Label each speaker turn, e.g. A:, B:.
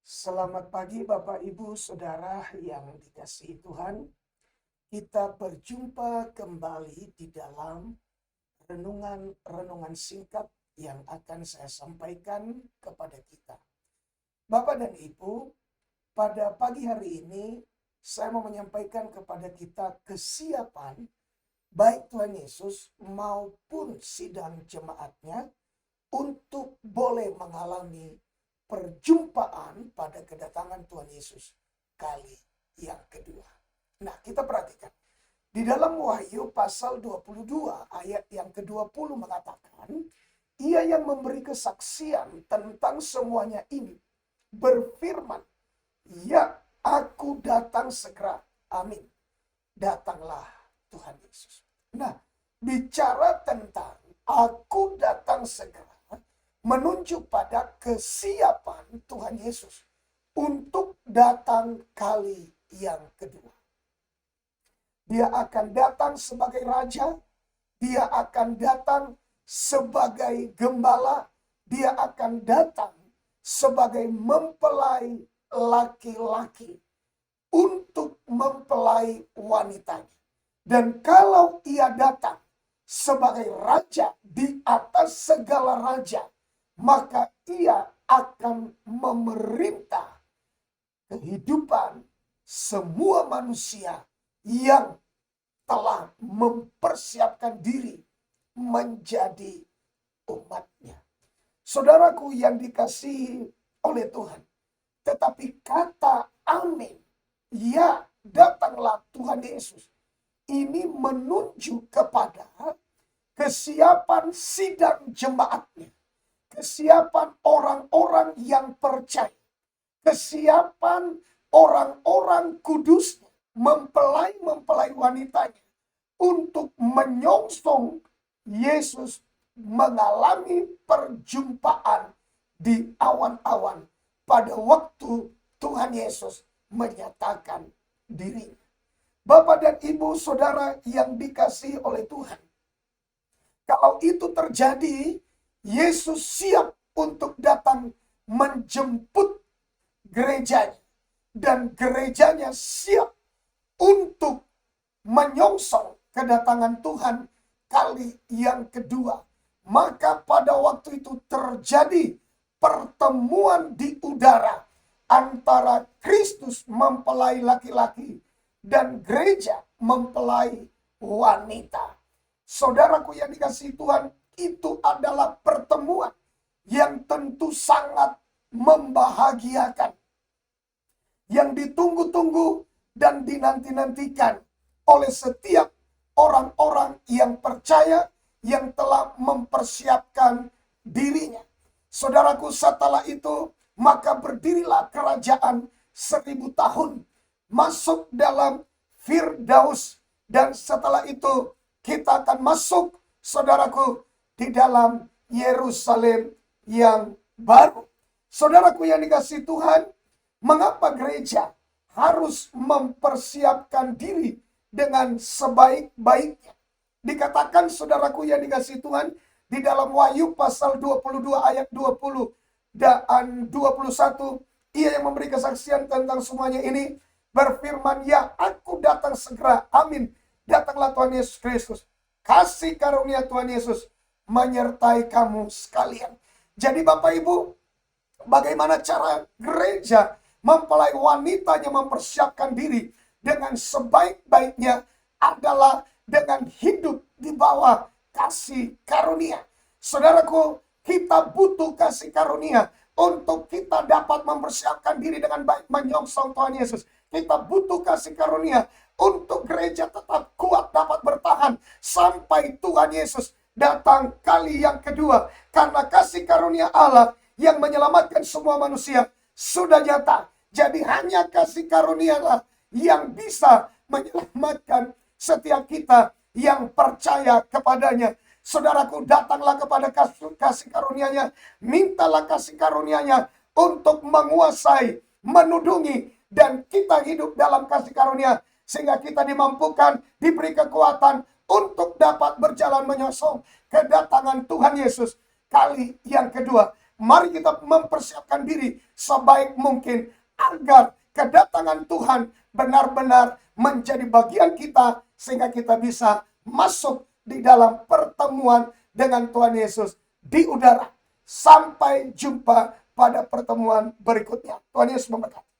A: Selamat pagi Bapak Ibu Saudara yang dikasihi Tuhan. Kita berjumpa kembali di dalam renungan singkat yang akan saya sampaikan kepada kita. Bapak dan Ibu, pada pagi hari ini saya mau menyampaikan kepada kita kesiapan baik Tuhan Yesus maupun sidang jemaatnya untuk boleh mengalami perjumpaan pada kedatangan Tuhan Yesus kali yang kedua. Nah, kita perhatikan. Di dalam Wahyu pasal 22 ayat yang ke-20 mengatakan, Ia yang memberi kesaksian tentang semuanya ini berfirman, "Ya, aku datang segera." Amin. Datanglah Tuhan Yesus. Nah, bicara tentang aku datang segera menunjuk pada kesiapan Tuhan Yesus untuk datang kali yang kedua. Dia akan datang sebagai raja, dia akan datang sebagai gembala, dia akan datang sebagai mempelai laki-laki untuk mempelai wanitanya. Dan kalau ia datang sebagai raja di atas segala raja, maka ia akan memerintah kehidupan semua manusia yang telah mempersiapkan diri menjadi umatnya. Saudaraku yang dikasihi oleh Tuhan, tetapi kata amin, ya datanglah Tuhan Yesus, ini menunjuk kepada kesiapan sidang jemaatnya. Kesiapan orang-orang yang percaya. Kesiapan orang-orang kudusnya. Mempelai-mempelai wanitanya. Untuk menyongsong Yesus mengalami perjumpaan di awan-awan. Pada waktu Tuhan Yesus menyatakan dirinya. Bapak dan Ibu Saudara yang dikasihi oleh Tuhan. Kalau itu terjadi, Yesus siap untuk datang menjemput gerejanya. Dan gerejanya siap untuk menyongsong kedatangan Tuhan kali yang kedua. Maka pada waktu itu terjadi pertemuan di udara antara Kristus mempelai laki-laki dan gereja mempelai wanita. Saudaraku yang dikasihi Tuhan, itu adalah pertemuan yang tentu sangat membahagiakan. Yang ditunggu-tunggu dan dinanti-nantikan oleh setiap orang-orang yang percaya, yang telah mempersiapkan dirinya. Saudaraku, setelah itu maka berdirilah kerajaan 1000 tahun. Masuk dalam Firdaus. Dan setelah itu kita akan masuk, saudaraku, di dalam Yerusalem yang baru. Saudaraku yang dikasihi Tuhan, mengapa gereja harus mempersiapkan diri dengan sebaik-baiknya? Dikatakan, saudaraku yang dikasihi Tuhan, di dalam Wahyu pasal 22 ayat 20 dan 21, Ia yang memberi kesaksian tentang semuanya ini berfirman, "Ya, aku datang segera." Amin. Datanglah Tuhan Yesus Kristus. Kasih karunia Tuhan Yesus menyertai kamu sekalian. Jadi Bapak Ibu, bagaimana cara gereja mempelai wanitanya mempersiapkan diri dengan sebaik-baiknya adalah dengan hidup di bawah kasih karunia. Saudaraku, kita butuh kasih karunia untuk kita dapat mempersiapkan diri dengan baik menyongsong Tuhan Yesus. Kita butuh kasih karunia untuk gereja tetap kuat, dapat bertahan sampai Tuhan Yesus datang kali yang kedua. Karena kasih karunia Allah yang menyelamatkan semua manusia sudah nyata. Jadi hanya kasih karunia lah yang bisa menyelamatkan setiap kita yang percaya kepadanya. Saudaraku, datanglah kepada kasih karunia-Nya. Mintalah kasih karunia-Nya untuk menguasai, menudungi, dan kita hidup dalam kasih karunia. Sehingga kita dimampukan, diberi kekuatan untuk dapat berjalan menyongsong kedatangan Tuhan Yesus kali yang kedua. Mari kita mempersiapkan diri sebaik mungkin agar kedatangan Tuhan benar-benar menjadi bagian kita, sehingga kita bisa masuk di dalam pertemuan dengan Tuhan Yesus di udara. Sampai jumpa pada pertemuan berikutnya. Tuhan Yesus memberkati.